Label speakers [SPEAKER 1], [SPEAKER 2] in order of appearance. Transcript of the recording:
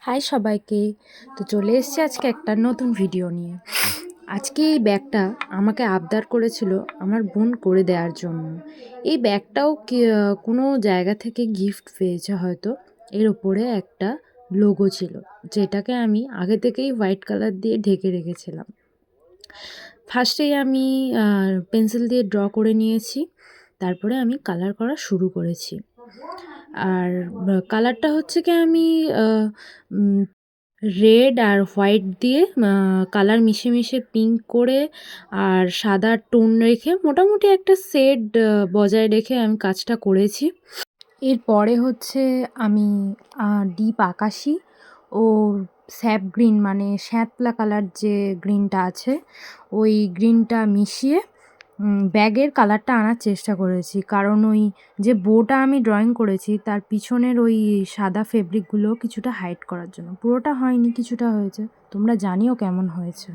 [SPEAKER 1] High সবাইকে। তো চলে এসেছি আজকে একটা নতুন ভিডিও নিয়ে। আজকে এই ব্যাগটা আমাকে আবদার করেছিল আমার বোন করে দেওয়ার জন্য। এই ব্যাগটাও কোনো জায়গা থেকে গিফট পেয়েছে হয়তো। এর ওপরে একটা লোগো ছিল, যেটাকে আমি আগে থেকেই হোয়াইট কালার দিয়ে ঢেকে রেখেছিলাম। ফার্স্টেই আমি পেন্সিল দিয়ে ড্র করে নিয়েছি, তারপরে আমি কালার করা শুরু করেছি। আর কালারটা হচ্ছে কি আমি রেড আর হোয়াইট দিয়ে কালার মিশিয়ে পিঙ্ক করে আর সাদা টোন রেখে মোটামুটি একটা শেড বজায় রেখে আমি কাজটা করেছি। এরপরে হচ্ছে আমি ডিপ আকাশি ও স্যাপ গ্রিন মানে শ্যাতলা কালার যে গ্রিনটা আছে ওই গ্রিনটা মিশিয়ে ব্যাগের কালারটা আনার চেষ্টা করেছি, কারণ ওই যে বোটা আমি ড্রয়িং করেছি তার পিছনের ওই সাদা ফেব্রিকগুলো কিছুটা হাইড করার জন্য। পুরোটা হয়নি, কিছুটা হয়েছে, তোমরা জানিও কেমন হয়েছে।